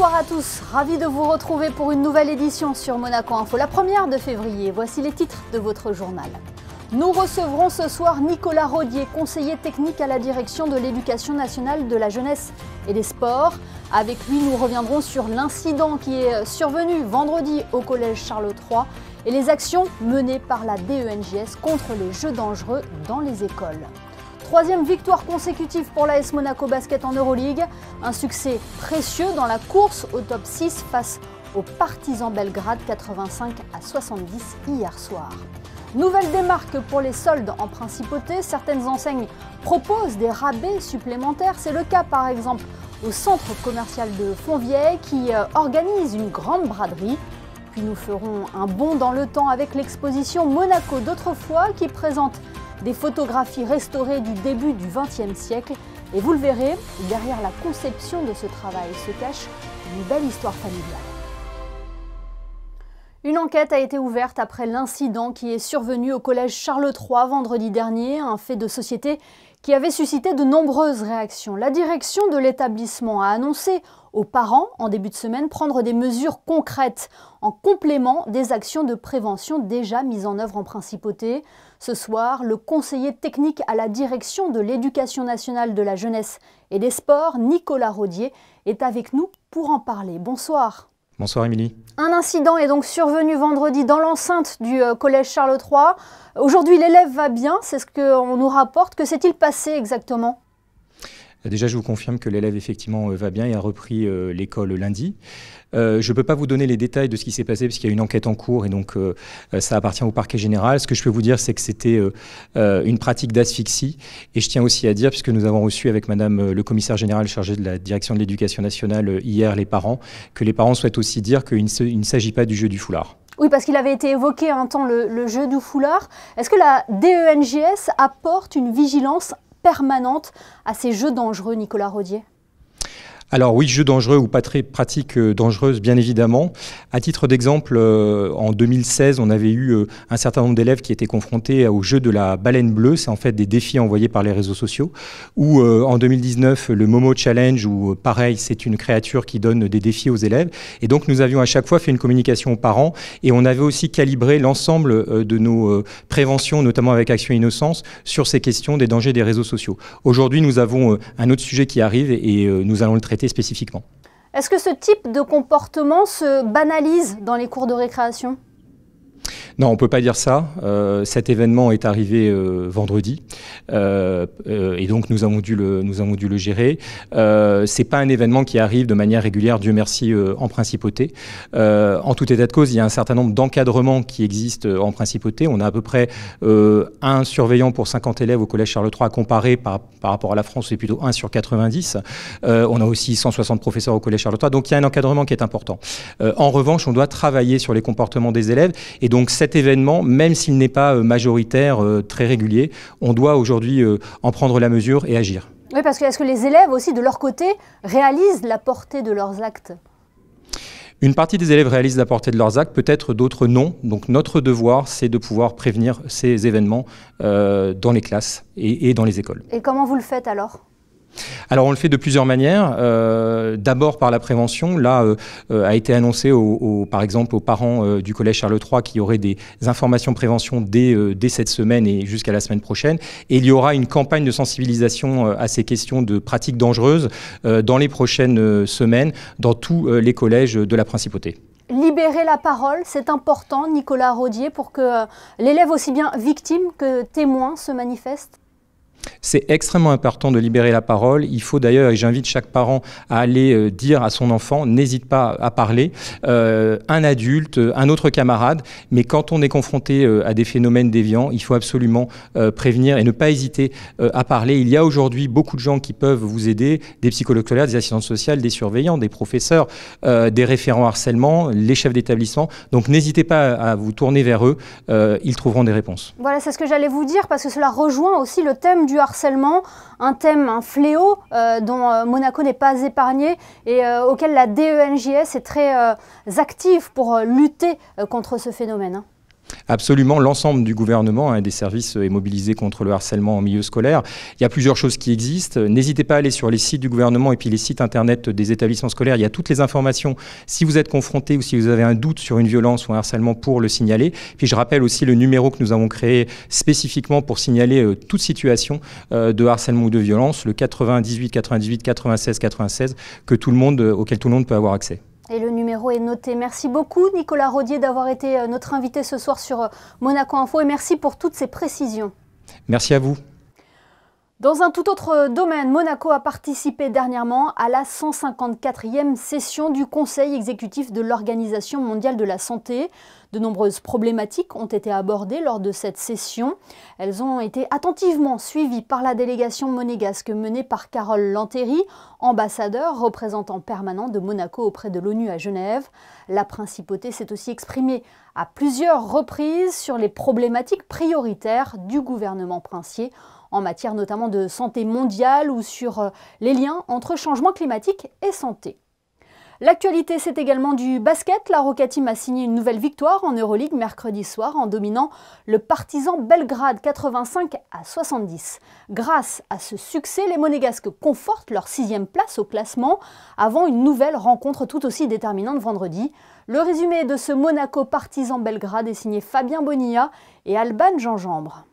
Bonsoir à tous, ravi de vous retrouver pour une nouvelle édition sur Monaco Info, la première de février. Voici les titres de votre journal. Nous recevrons ce soir Nicolas Rodier, conseiller technique à la direction de l'Éducation nationale de la jeunesse et des sports. Avec lui, nous reviendrons sur l'incident qui est survenu vendredi au collège Charles III et les actions menées par la DENJS contre les jeux dangereux dans les écoles. Troisième victoire consécutive pour l'AS Monaco Basket en Euroleague. Un succès précieux dans la course au top 6 face aux Partizan Belgrade 85-70 hier soir. Nouvelle démarque pour les soldes en principauté. Certaines enseignes proposent des rabais supplémentaires. C'est le cas par exemple au centre commercial de Fontvieille qui organise une grande braderie. Puis nous ferons un bond dans le temps avec l'exposition Monaco d'autrefois qui présente des photographies restaurées du début du XXe siècle. Et vous le verrez, derrière la conception de ce travail se cache une belle histoire familiale. Une enquête a été ouverte après l'incident qui est survenu au collège Charles III vendredi dernier, un fait de société qui avait suscité de nombreuses réactions. La direction de l'établissement a annoncé aux parents en début de semaine prendre des mesures concrètes en complément des actions de prévention déjà mises en œuvre en principauté. Ce soir, le conseiller technique à la direction de l'Éducation nationale de la jeunesse et des sports, Nicolas Rodier, est avec nous pour en parler. Bonsoir. Bonsoir Émilie. Un incident est donc survenu vendredi dans l'enceinte du collège Charles III. Aujourd'hui, l'élève va bien, c'est ce qu'on nous rapporte. Que s'est-il passé exactement ? Déjà, je vous confirme que l'élève effectivement va bien et a repris l'école lundi. Je ne peux pas vous donner les détails de ce qui s'est passé parce qu'il y a une enquête en cours et donc ça appartient au parquet général. Ce que je peux vous dire, c'est que c'était une pratique d'asphyxie. Et je tiens aussi à dire, puisque nous avons reçu avec Madame le commissaire général chargé de la direction de l'éducation nationale hier les parents, que les parents souhaitent aussi dire qu'il ne s'agit pas du jeu du foulard. Oui, parce qu'il avait été évoqué un temps le jeu du foulard. Est-ce que la DENJS apporte une vigilance permanente à ces jeux dangereux, Nicolas Rodier ? Alors oui, jeux dangereux ou pas très pratiques dangereuses, bien évidemment. À titre d'exemple, en 2016, on avait eu un certain nombre d'élèves qui étaient confrontés au jeu de la baleine bleue. C'est en fait des défis envoyés par les réseaux sociaux. Ou en 2019, le Momo Challenge, où pareil, c'est une créature qui donne des défis aux élèves. Et donc nous avions à chaque fois fait une communication aux parents et on avait aussi calibré l'ensemble de nos préventions, notamment avec Action Innocence, sur ces questions des dangers des réseaux sociaux. Aujourd'hui, nous avons un autre sujet qui arrive et nous allons le traiter spécifiquement. Est-ce que ce type de comportement se banalise dans les cours de récréation ? Non, on ne peut pas dire ça. Cet événement est arrivé vendredi et donc nous avons dû le gérer. Ce n'est pas un événement qui arrive de manière régulière, Dieu merci, en principauté. En tout état de cause, il y a un certain nombre d'encadrements qui existent en principauté. On a à peu près un surveillant pour 50 élèves au collège Charles III comparé par rapport à la France, c'est plutôt 1 sur 90. On a aussi 160 professeurs au collège Charles III. Donc il y a un encadrement qui est important. En revanche, on doit travailler sur les comportements des élèves et donc cet événement, même s'il n'est pas majoritaire, très régulier, on doit aujourd'hui en prendre la mesure et agir. Oui, parce que est-ce que les élèves aussi, de leur côté, réalisent la portée de leurs actes ? Une partie des élèves réalisent la portée de leurs actes, peut-être d'autres non. Donc notre devoir, c'est de pouvoir prévenir ces événements dans les classes et dans les écoles. Et comment vous le faites alors ? Alors on le fait de plusieurs manières. D'abord par la prévention. Là a été annoncé par exemple aux parents du collège Charles III qu'il y aurait des informations prévention dès cette semaine et jusqu'à la semaine prochaine. Et il y aura une campagne de sensibilisation à ces questions de pratiques dangereuses dans les prochaines semaines dans tous les collèges de la principauté. Libérer la parole, c'est important, Nicolas Rodier, pour que l'élève aussi bien victime que témoin se manifeste ? C'est extrêmement important de libérer la parole. Il faut d'ailleurs, et j'invite chaque parent à aller dire à son enfant, n'hésite pas à parler, un adulte, un autre camarade, mais quand on est confronté à des phénomènes déviants, il faut absolument prévenir et ne pas hésiter à parler. Il y a aujourd'hui beaucoup de gens qui peuvent vous aider, des psychologues scolaires, des assistantes sociales, des surveillants, des professeurs, des référents harcèlement, les chefs d'établissement. Donc n'hésitez pas à vous tourner vers eux, ils trouveront des réponses. Voilà, c'est ce que j'allais vous dire, parce que cela rejoint aussi le thème du harcèlement, un thème, un fléau dont Monaco n'est pas épargné et auquel la DENJS est très active pour lutter contre ce phénomène. Absolument, l'ensemble du gouvernement, des services est mobilisé contre le harcèlement en milieu scolaire. Il y a plusieurs choses qui existent. N'hésitez pas à aller sur les sites du gouvernement et puis les sites internet des établissements scolaires. Il y a toutes les informations. Si vous êtes confronté ou si vous avez un doute sur une violence ou un harcèlement, pour le signaler. Puis je rappelle aussi le numéro que nous avons créé spécifiquement pour signaler toute situation de harcèlement ou de violence, le 98 98 96 96, auquel tout le monde peut avoir accès. Et le numéro est noté. Merci beaucoup Nicolas Rodier d'avoir été notre invité ce soir sur Monaco Info et merci pour toutes ces précisions. Merci à vous. Dans un tout autre domaine, Monaco a participé dernièrement à la 154e session du Conseil exécutif de l'Organisation mondiale de la santé. De nombreuses problématiques ont été abordées lors de cette session. Elles ont été attentivement suivies par la délégation monégasque menée par Carole Lantéry, ambassadeur représentant permanent de Monaco auprès de l'ONU à Genève. La principauté s'est aussi exprimée à plusieurs reprises sur les problématiques prioritaires du gouvernement princier, en matière notamment de santé mondiale ou sur les liens entre changement climatique et santé. L'actualité, c'est également du basket. La Roca Team a signé une nouvelle victoire en Euroleague mercredi soir en dominant le Partizan Belgrade 85-70. Grâce à ce succès, les Monégasques confortent leur 6e place au classement avant une nouvelle rencontre tout aussi déterminante vendredi. Le résumé de ce Monaco Partizan Belgrade est signé Fabien Bonilla et Alban Gingembre.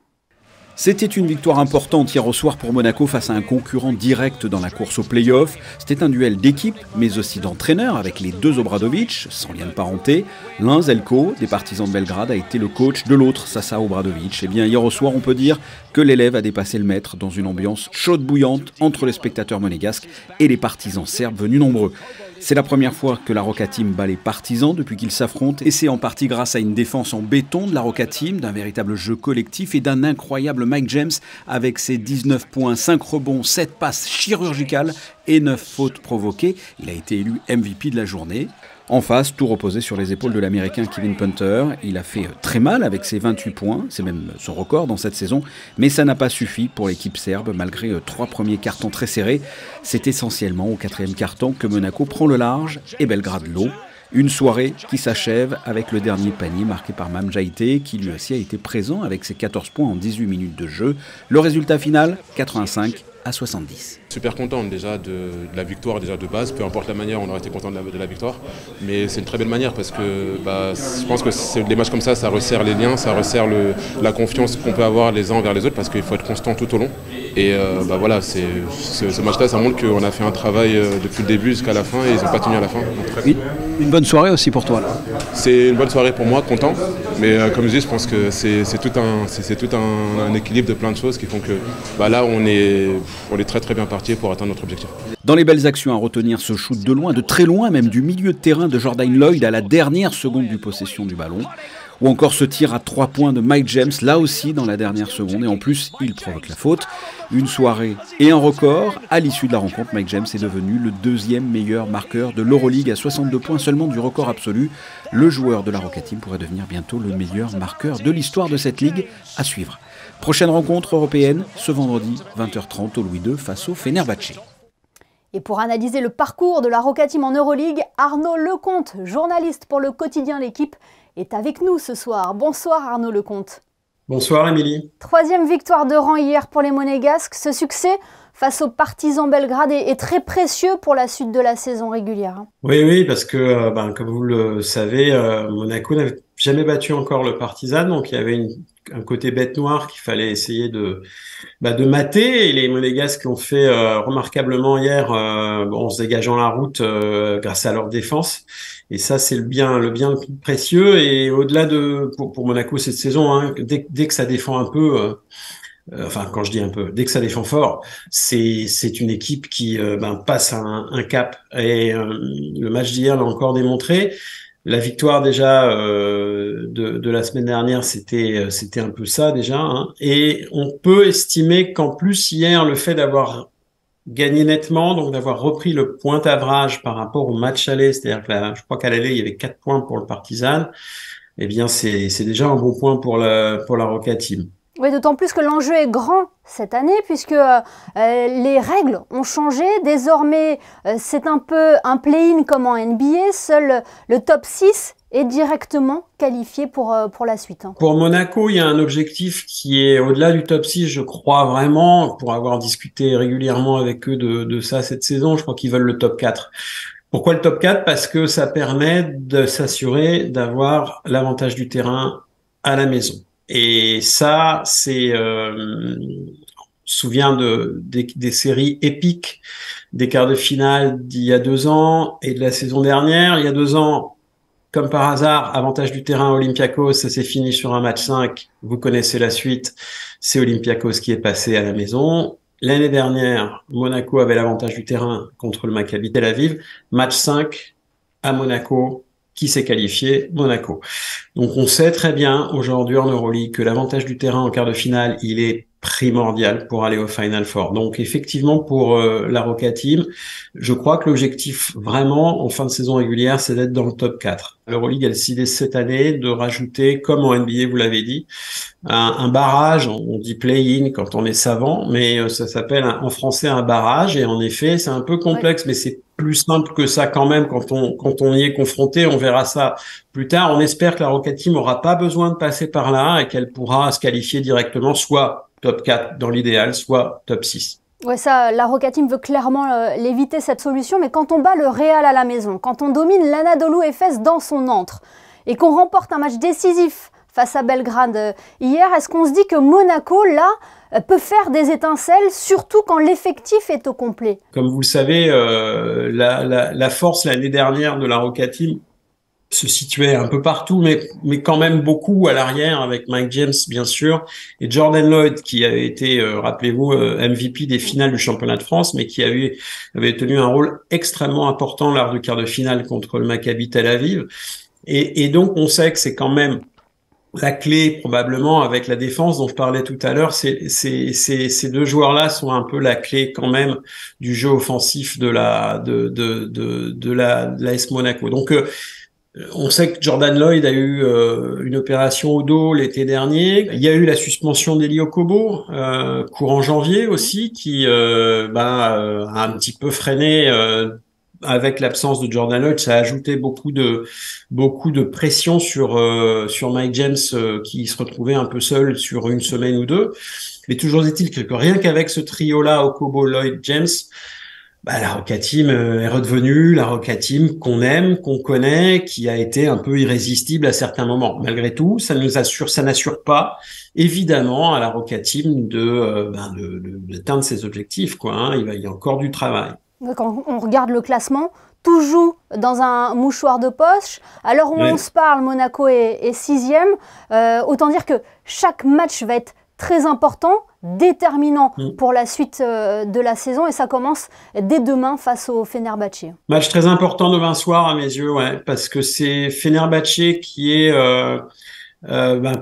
C'était une victoire importante hier au soir pour Monaco face à un concurrent direct dans la course au play-off. C'était un duel d'équipe, mais aussi d'entraîneurs avec les deux Obradovic, sans lien de parenté. L'un, Zelko, des Partisans de Belgrade, a été le coach de l'autre, Sasa Obradovic. Et bien hier au soir, on peut dire que l'élève a dépassé le maître dans une ambiance chaude bouillante entre les spectateurs monégasques et les partisans serbes venus nombreux. C'est la première fois que la Roca Team bat les Partisans depuis qu'ils s'affrontent et c'est en partie grâce à une défense en béton de la Roca Team, d'un véritable jeu collectif et d'un incroyable Mike James avec ses 19 points, 5 rebonds, 7 passes chirurgicales et 9 fautes provoquées. Il a été élu MVP de la journée. En face, tout reposait sur les épaules de l'Américain Kevin Punter. Il a fait très mal avec ses 28 points, c'est même son record dans cette saison, mais ça n'a pas suffi pour l'équipe serbe malgré 3 premiers cartons très serrés. C'est essentiellement au 4e carton que Monaco prend le large et Belgrade l'eau. Une soirée qui s'achève avec le dernier panier marqué par Mam Jaité, qui lui aussi a été présent avec ses 14 points en 18 minutes de jeu. Le résultat final, 85-70. Super content déjà de la victoire déjà de base, peu importe la manière, on aurait été content de la victoire, mais c'est une très belle manière parce que je pense que des matchs comme ça resserre les liens, ça resserre la confiance qu'on peut avoir les uns envers les autres parce qu'il faut être constant tout au long. Et voilà, ce match-là, ça montre qu'on a fait un travail depuis le début jusqu'à la fin et ils n'ont pas tenu à la fin. Oui, une bonne soirée aussi pour toi là. C'est une bonne soirée pour moi, content, mais comme je dis, je pense que c'est tout un équilibre de plein de choses qui font que là on est très très bien parti pour atteindre notre objectif. Dans les belles actions à retenir, ce shoot de loin, de très loin même, du milieu de terrain de Jordan Lloyd à la dernière seconde du possession du ballon. Ou encore ce tir à 3 points de Mike James, là aussi dans la dernière seconde. Et en plus, il provoque la faute. Une soirée et un record. À l'issue de la rencontre, Mike James est devenu le 2e meilleur marqueur de l'Euroleague à 62 points seulement du record absolu. Le joueur de la Roca Team pourrait devenir bientôt le meilleur marqueur de l'histoire de cette ligue. À suivre. Prochaine rencontre européenne, ce vendredi, 20h30 au Louis II face au Fenerbahçe. Et pour analyser le parcours de la Roca Team en Euroleague, Arnaud Lecomte, journaliste pour le quotidien L'Équipe, est avec nous ce soir. Bonsoir Arnaud Lecomte. Bonsoir Émilie. 3e victoire de rang hier pour les Monégasques. Ce succès face aux Partisans Belgrade est très précieux pour la suite de la saison régulière. Oui, parce que, comme vous le savez, Monaco n'avait jamais battu encore le Partizan, donc il y avait un côté bête noire qu'il fallait essayer de mater, et les Monégasques l'ont fait remarquablement hier, en se dégageant la route grâce à leur défense. Et ça, c'est le bien le plus précieux. Et au-delà pour Monaco cette saison, dès que ça défend un peu, quand je dis un peu, dès que ça défend fort, c'est une équipe qui passe un cap. Et le match d'hier l'a encore démontré. La victoire déjà de la semaine dernière, c'était un peu ça déjà. Et on peut estimer qu'en plus hier, le fait d'avoir gagné nettement, donc d'avoir repris le point average par rapport au match aller, c'est-à-dire que je crois qu'à l'aller il y avait 4 points pour le Partizan, eh bien c'est déjà un bon point pour la Roca Team. Oui, d'autant plus que l'enjeu est grand cette année puisque les règles ont changé. Désormais, c'est un peu un play-in comme en NBA. Seul le top 6 est directement qualifié pour la suite. Pour Monaco, il y a un objectif qui est au-delà du top 6, je crois vraiment, pour avoir discuté régulièrement avec eux de ça cette saison, je crois qu'ils veulent le top 4. Pourquoi le top 4? Parce que ça permet de s'assurer d'avoir l'avantage du terrain à la maison. Et ça, c'est... souviens des séries épiques des quarts de finale d'il y a 2 ans et de la saison dernière. Il y a 2 ans, comme par hasard, avantage du terrain Olympiakos, ça s'est fini sur un match 5. Vous connaissez la suite. C'est Olympiakos qui est passé à la maison. L'année dernière, Monaco avait l'avantage du terrain contre le Maccabi Tel Aviv. Match 5 à Monaco. Qui s'est qualifié? Monaco. Donc on sait très bien aujourd'hui en Euroleague que l'avantage du terrain en quart de finale, il est primordial pour aller au Final Four. Donc effectivement pour la Roca Team, je crois que l'objectif vraiment en fin de saison régulière, c'est d'être dans le top 4. L'Euroleague a décidé cette année de rajouter, comme en NBA vous l'avez dit, un barrage. On dit play-in quand on est savant, mais ça s'appelle en français un barrage. Et en effet, c'est un peu complexe, mais c'est plus simple que ça quand même quand on y est confronté. On verra ça plus tard. On espère que la Roca Team aura pas besoin de passer par là et qu'elle pourra se qualifier directement, soit top 4 dans l'idéal, soit top 6. Ouais, ça, la Roca Team veut clairement l'éviter cette solution, mais quand on bat le Real à la maison, quand on domine l'Anadolu Efes dans son antre et qu'on remporte un match décisif face à Belgrade hier, est-ce qu'on se dit que Monaco, là, peut faire des étincelles, surtout quand l'effectif est au complet? Comme vous le savez, la force l'année dernière de la Roca Team se situait un peu partout, mais quand même beaucoup à l'arrière, avec Mike James, bien sûr, et Jordan Lloyd, qui avait été, rappelez-vous, MVP des finales du championnat de France, mais qui avait tenu un rôle extrêmement important lors du quart de finale contre le Maccabi Tel Aviv. Et donc, on sait que c'est quand même la clé, probablement, avec la défense dont je parlais tout à l'heure. Ces 2 joueurs-là sont un peu la clé quand même du jeu offensif de l'AS Monaco. Donc, on sait que Jordan Lloyd a eu une opération au dos l'été dernier. Il y a eu la suspension d'Eli Okobo courant janvier aussi, qui a un petit peu freiné avec l'absence de Jordan Lloyd. Ça a ajouté beaucoup de pression sur Mike James qui se retrouvait un peu seul sur une semaine ou 2. Mais toujours est-il que rien qu'avec ce trio-là, Okobo, Lloyd, James, la Roca Team est redevenue la Roca Team qu'on aime, qu'on connaît, qui a été un peu irrésistible à certains moments. Malgré tout, ça n'assure pas, évidemment, à la Roca Team d'atteindre ses objectifs, quoi, hein. Il y a encore du travail. Quand on regarde le classement, tout joue dans un mouchoir de poche. Alors on se parle, Monaco est 6e. Autant dire que chaque match va être très important, déterminant pour la suite de la saison, et ça commence dès demain face au Fenerbahçe. Match très important demain soir à mes yeux, ouais, parce que c'est Fenerbahçe qui est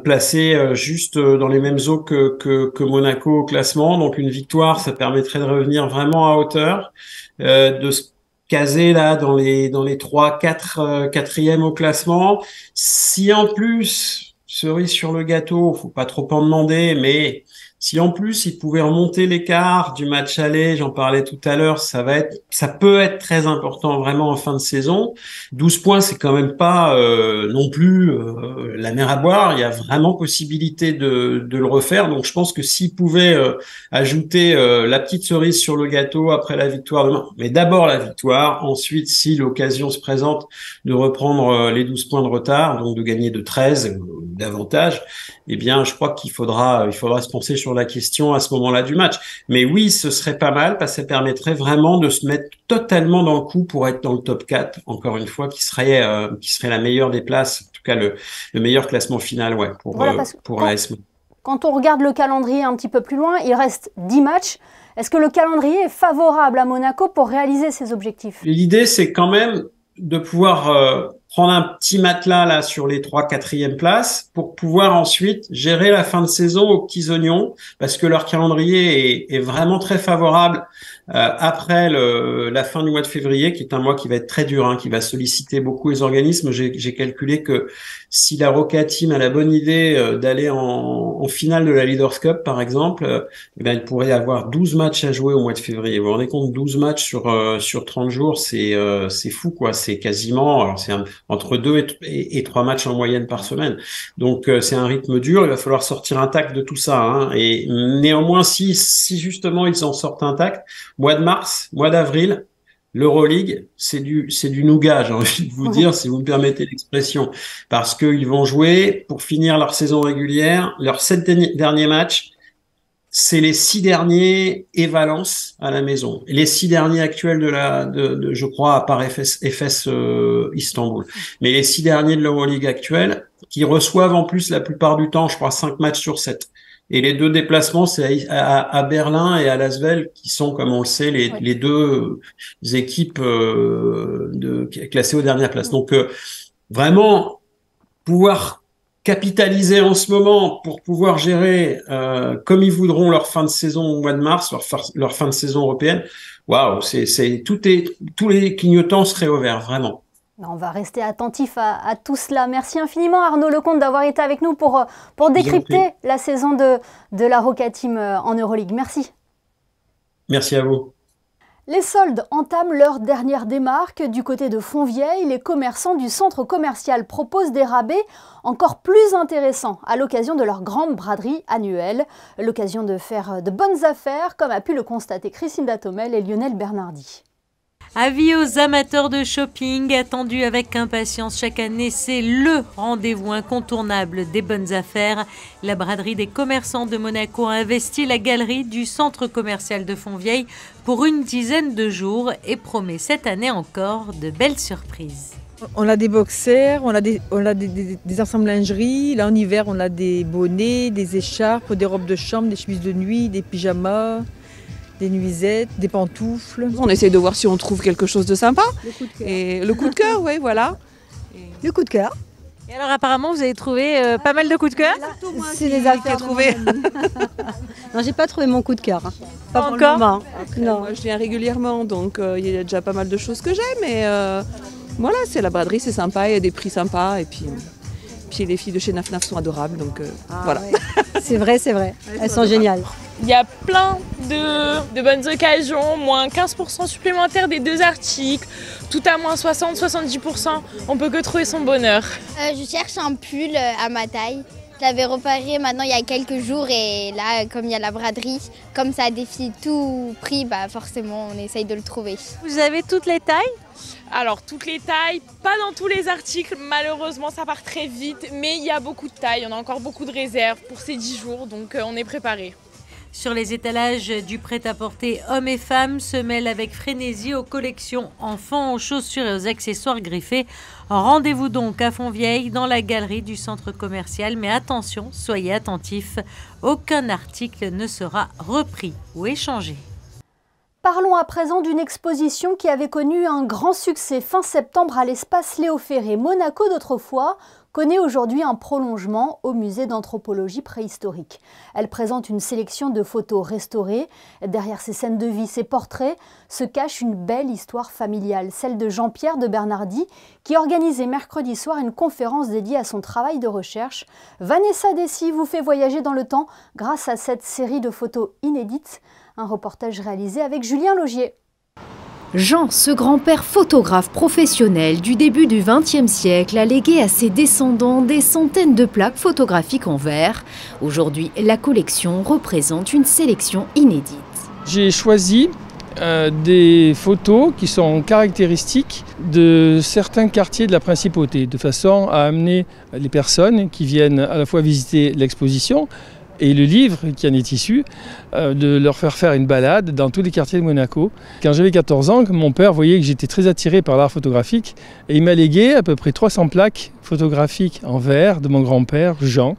placé juste dans les mêmes eaux que Monaco au classement. Donc une victoire, ça permettrait de revenir vraiment à hauteur, de se caser là dans les 3-4 quatrièmes au classement. Si en plus, cerise sur le gâteau, faut pas trop en demander, mais si en plus il pouvait remonter l'écart du match aller, j'en parlais tout à l'heure, ça peut être très important vraiment en fin de saison. 12 points, c'est quand même pas non plus la mer à boire. Il y a vraiment possibilité de le refaire. Donc je pense que s'il pouvait ajouter la petite cerise sur le gâteau après la victoire demain, mais d'abord la victoire, ensuite si l'occasion se présente de reprendre les 12 points de retard, donc de gagner de 13 davantage, eh bien je crois qu'il faudra se pencher sur la question à ce moment-là du match. Mais oui, ce serait pas mal parce que ça permettrait vraiment de se mettre totalement dans le coup pour être dans le top 4, encore une fois, qui serait la meilleure des places, en tout cas le meilleur classement final, ouais, pour l'AS. Quand on regarde le calendrier un petit peu plus loin, il reste 10 matchs. Est-ce que le calendrier est favorable à Monaco pour réaliser ses objectifs? L'idée, c'est quand même de pouvoir prendre un petit matelas là sur les 3-4e places pour pouvoir ensuite gérer la fin de saison aux petits oignons, parce que leur calendrier est vraiment très favorable après la fin du mois de février, qui est un mois qui va être très dur, hein, qui va solliciter beaucoup les organismes. J'ai calculé que si la Roca Team a la bonne idée d'aller en finale de la Leaders Cup, par exemple, il pourrait y avoir 12 matchs à jouer au mois de février. Vous vous rendez compte, 12 matchs sur 30 jours, c'est fou, quoi. C'est quasiment, alors c'est entre 2 et 3 matchs en moyenne par semaine. Donc c'est un rythme dur, il va falloir sortir intact de tout ça, hein. Et néanmoins, si justement ils en sortent intact, mois de mars, mois d'avril, l'Euroleague, c'est du nougat, j'ai envie de vous dire, si vous me permettez l'expression, parce qu'ils vont jouer pour finir leur saison régulière, leurs 7 derniers matchs. C'est les 6 derniers et Valence à la maison. Les 6 derniers actuels je crois, à part FS Istanbul. Mais les 6 derniers de l'Euroleague actuelle, qui reçoivent en plus la plupart du temps, je crois, 5 matchs sur 7. Et les 2 déplacements, c'est à Berlin et à Lasvel, qui sont, comme on le sait, les 2 équipes classées aux dernières places. Donc, vraiment, pouvoir capitaliser en ce moment pour pouvoir gérer comme ils voudront leur fin de saison au mois de mars, leur fin de saison européenne. Waouh, tous les clignotants seraient au vert, vraiment. On va rester attentif à tout cela. Merci infiniment Arnaud Lecomte d'avoir été avec nous pour décrypter la saison de la Roca Team en Euroleague. Merci. Merci à vous. Les soldes entament leur dernière démarque. Du côté de Fontvieille, les commerçants du centre commercial proposent des rabais encore plus intéressants à l'occasion de leur grande braderie annuelle. L'occasion de faire de bonnes affaires, comme a pu le constater Christine Datomel et Lionel Bernardi. Avis aux amateurs de shopping, attendus avec impatience chaque année, c'est le rendez-vous incontournable des bonnes affaires. La braderie des commerçants de Monaco a investi la galerie du centre commercial de Fontvieille pour une dizaine de jours et promet cette année encore de belles surprises. On a des boxers, on a des assemblingeries. Là en hiver, on a des bonnets, des écharpes, des robes de chambre, des chemises de nuit, des pyjamas, des nuisettes, des pantoufles. On essaie de voir si on trouve quelque chose de sympa. Le coup de cœur. Et le coup de cœur, oui, voilà. Le coup de cœur. Et alors apparemment, vous avez trouvé pas mal de coups de cœur? C'est les affaires trouvé. Non, j'ai pas trouvé mon coup de cœur. Pas encore. Non. Moi, je viens régulièrement, donc il y a déjà pas mal de choses que j'aime. Mais voilà, c'est la braderie, c'est sympa, il y a des prix sympas. Et puis les filles de chez Naf Naf sont adorables, donc voilà. Ouais. C'est vrai. Elles sont géniales. Il y a plein de bonnes occasions, moins 15% supplémentaires des 2 articles, tout à moins 60-70%, on peut que trouver son bonheur. Je cherche un pull à ma taille. Je l'avais reparé maintenant il y a quelques jours et là, comme il y a la braderie, comme ça défie tout prix, bah forcément on essaye de le trouver. Vous avez toutes les tailles? Alors toutes les tailles, pas dans tous les articles, malheureusement ça part très vite, mais il y a beaucoup de tailles, on a encore beaucoup de réserves pour ces 10 jours, donc on est préparé. Sur les étalages du prêt-à-porter hommes et femmes se mêlent avec frénésie aux collections enfants, aux chaussures et aux accessoires griffés. Rendez-vous donc à Fontvieille dans la galerie du centre commercial. Mais attention, soyez attentifs, aucun article ne sera repris ou échangé. Parlons à présent d'une exposition qui avait connu un grand succès fin septembre à l'espace Léo Ferré. Monaco d'autrefois connaît aujourd'hui un prolongement au musée d'anthropologie préhistorique. Elle présente une sélection de photos restaurées. Derrière ces scènes de vie, ces portraits, se cache une belle histoire familiale, celle de Jean-Pierre de Bernardi, qui organisait mercredi soir une conférence dédiée à son travail de recherche. Vanessa Dessy vous fait voyager dans le temps grâce à cette série de photos inédites. Un reportage réalisé avec Julien Logier. Jean, ce grand-père photographe professionnel du début du XXe siècle, a légué à ses descendants des centaines de plaques photographiques en verre. Aujourd'hui, la collection représente une sélection inédite. J'ai choisi des photos qui sont caractéristiques de certains quartiers de la Principauté, de façon à amener les personnes qui viennent à la fois visiter l'exposition et le livre qui en est issu, de leur faire une balade dans tous les quartiers de Monaco. Quand j'avais 14 ans, mon père voyait que j'étais très attiré par l'art photographique et il m'a légué à peu près 300 plaques photographiques en verre de mon grand-père Jean,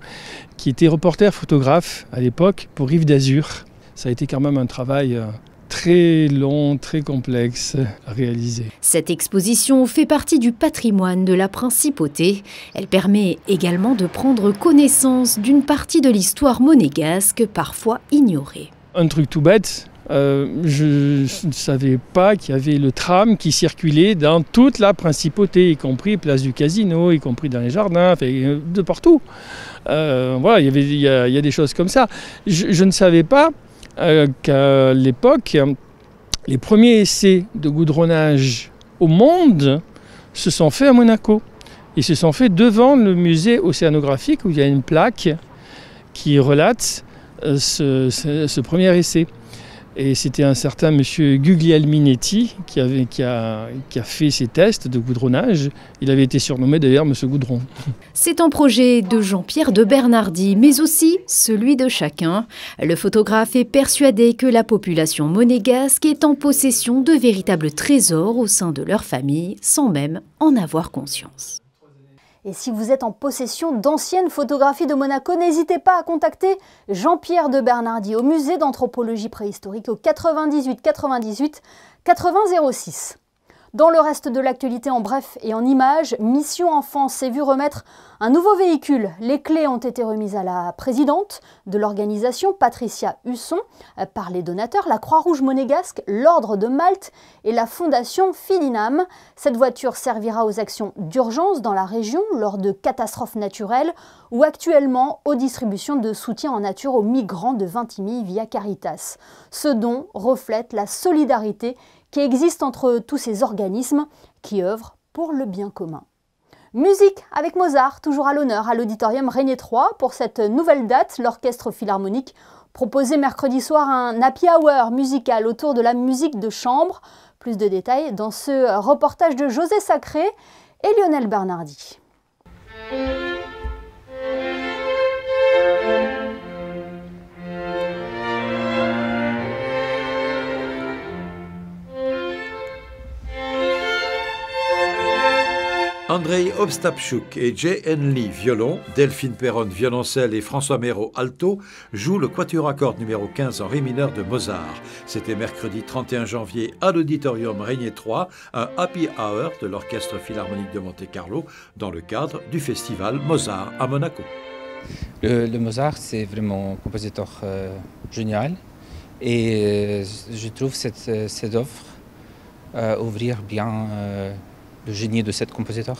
qui était reporter photographe à l'époque pour Rive d'Azur. Ça a été quand même un travail très long, très complexe à réaliser. Cette exposition fait partie du patrimoine de la Principauté. Elle permet également de prendre connaissance d'une partie de l'histoire monégasque parfois ignorée. Un truc tout bête, je ne savais pas qu'il y avait le tram qui circulait dans toute la Principauté, y compris place du Casino, y compris dans les jardins, enfin, de partout. Voilà, il y a des choses comme ça. Je ne savais pas qu'à l'époque, les premiers essais de goudronnage au monde se sont faits à Monaco. Ils se sont faits devant le musée océanographique où il y a une plaque qui relate ce premier essai. Et c'était un certain monsieur Guglielminetti qui a fait ces tests de goudronnage. Il avait été surnommé d'ailleurs monsieur Goudron. C'est un projet de Jean-Pierre de Bernardi, mais aussi celui de chacun. Le photographe est persuadé que la population monégasque est en possession de véritables trésors au sein de leur famille, sans même en avoir conscience. Et si vous êtes en possession d'anciennes photographies de Monaco, n'hésitez pas à contacter Jean-Pierre de Bernardi au musée d'anthropologie préhistorique au 98 98 80 06. Dans le reste de l'actualité en bref et en images, Mission Enfance s'est vu remettre un nouveau véhicule. Les clés ont été remises à la présidente de l'organisation, Patricia Husson, par les donateurs, la Croix-Rouge monégasque, l'Ordre de Malte et la Fondation Fidinam. Cette voiture servira aux actions d'urgence dans la région lors de catastrophes naturelles ou actuellement aux distributions de soutien en nature aux migrants de Vintimille via Caritas. Ce don reflète la solidarité qui existe entre tous ces organismes qui œuvrent pour le bien commun. Musique avec Mozart, toujours à l'honneur à l'auditorium Régnier 3 pour cette nouvelle date. L'Orchestre Philharmonique proposait mercredi soir un happy hour musical autour de la musique de chambre. Plus de détails dans ce reportage de José Sacré et Lionel Bernardi. Andrei Ostapchuk et J.N. Lee, violon, Delphine Perron, violoncelle et François Méraud, alto, jouent le quatuor à cordes numéro 15 en ré mineur de Mozart. C'était mercredi 31 janvier à l'auditorium Régnier 3, un happy hour de l'Orchestre Philharmonique de Monte-Carlo dans le cadre du festival Mozart à Monaco. Le Mozart, c'est vraiment un compositeur génial et je trouve cette œuvre ouvrir bien le génie de cet compositeur.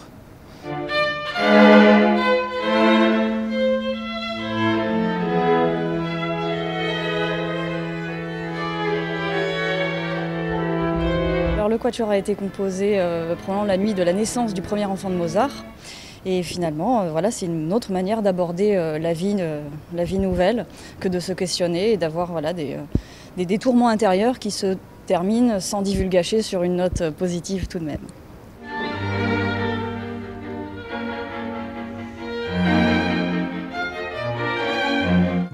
Alors, le quatuor a été composé pendant la nuit de la naissance du premier enfant de Mozart. Et finalement, voilà, c'est une autre manière d'aborder la vie nouvelle que de se questionner et d'avoir voilà, des détournements intérieurs qui se terminent sans divulgacher sur une note positive tout de même.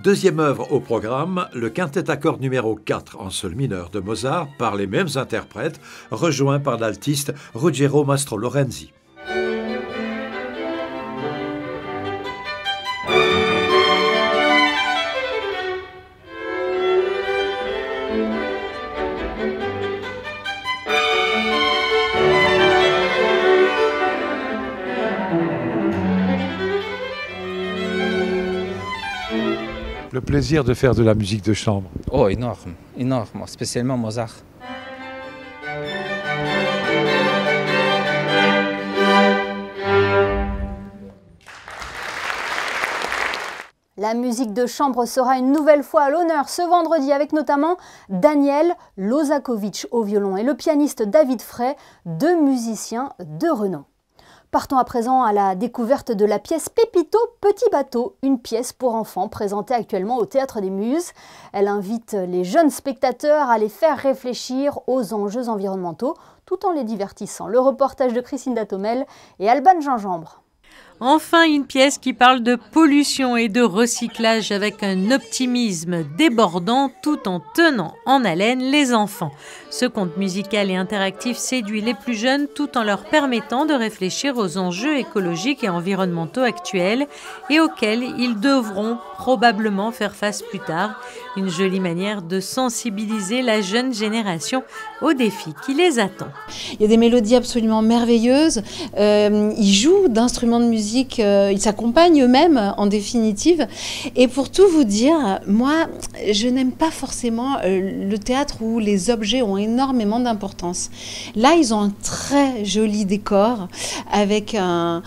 Deuxième œuvre au programme, le quintet à cordes numéro 4 en sol mineur de Mozart par les mêmes interprètes, rejoint par l'altiste Ruggero Mastro Lorenzi. Le plaisir de faire de la musique de chambre. Oh, énorme, énorme, spécialement Mozart. La musique de chambre sera une nouvelle fois à l'honneur ce vendredi avec notamment Daniel Lozakovitch au violon et le pianiste David Frey, deux musiciens de renom. Partons à présent à la découverte de la pièce Pépito, Petit bateau, une pièce pour enfants présentée actuellement au Théâtre des Muses. Elle invite les jeunes spectateurs à les faire réfléchir aux enjeux environnementaux tout en les divertissant. Le reportage de Christine Datomel et Alban Gingembre. Enfin, une pièce qui parle de pollution et de recyclage avec un optimisme débordant tout en tenant en haleine les enfants. Ce conte musical et interactif séduit les plus jeunes tout en leur permettant de réfléchir aux enjeux écologiques et environnementaux actuels et auxquels ils devront probablement faire face plus tard. Une jolie manière de sensibiliser la jeune génération aux défis qui les attendent. Il y a des mélodies absolument merveilleuses. Ils jouent d'instruments de musique musique, ils s'accompagnent eux-mêmes en définitive. Et pour tout vous dire, moi, je n'aime pas forcément le théâtre où les objets ont énormément d'importance. Là, ils ont un très joli décor avec un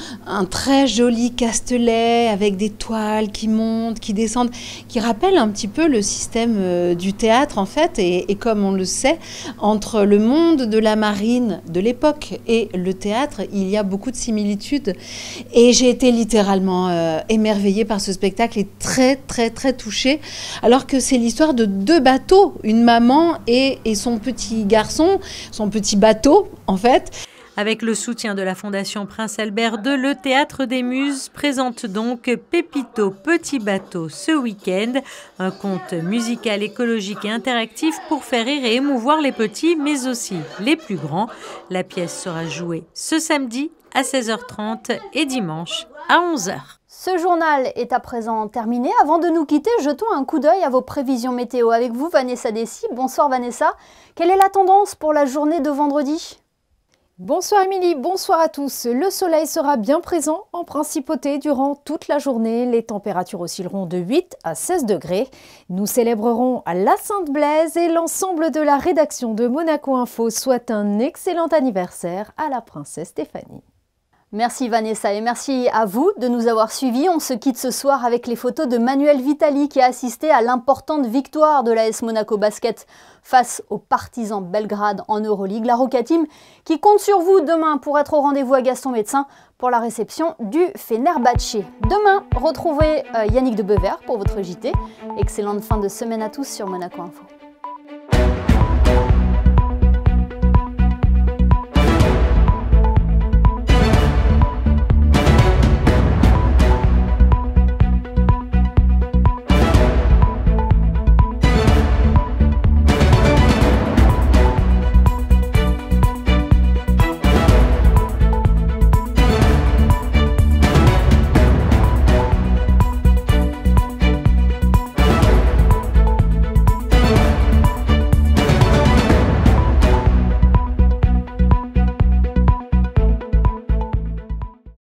très joli castelet, avec des toiles qui montent, qui descendent, qui rappellent un petit peu le système du théâtre en fait. Et comme on le sait, entre le monde de la marine de l'époque et le théâtre, il y a beaucoup de similitudes. Et j'ai été littéralement émerveillée par ce spectacle et très très très touchée, alors que c'est l'histoire de deux bateaux, une maman et son petit garçon, son petit bateau en fait. Avec le soutien de la Fondation Prince Albert II, le Théâtre des Muses présente donc Pépito Petit Bateau ce week-end. Un conte musical, écologique et interactif pour faire rire et émouvoir les petits, mais aussi les plus grands. La pièce sera jouée ce samedi à 16h30 et dimanche à 11h. Ce journal est à présent terminé. Avant de nous quitter, jetons un coup d'œil à vos prévisions météo. Avec vous, Vanessa Dessy. Bonsoir Vanessa. Quelle est la tendance pour la journée de vendredi ? Bonsoir Émilie, bonsoir à tous. Le soleil sera bien présent en principauté durant toute la journée. Les températures oscilleront de 8 à 16 degrés. Nous célébrerons à la Sainte-Blaise et l'ensemble de la rédaction de Monaco Info souhaite un excellent anniversaire à la princesse Stéphanie. Merci Vanessa et merci à vous de nous avoir suivis. On se quitte ce soir avec les photos de Manuel Vitali qui a assisté à l'importante victoire de l'AS Monaco Basket face aux Partisans Belgrade en Euroleague. La Roca Team qui compte sur vous demain pour être au rendez-vous à Gaston Médecin pour la réception du Fenerbahçe. Demain, retrouvez Yannick de Bever pour votre JT. Excellente fin de semaine à tous sur Monaco Info.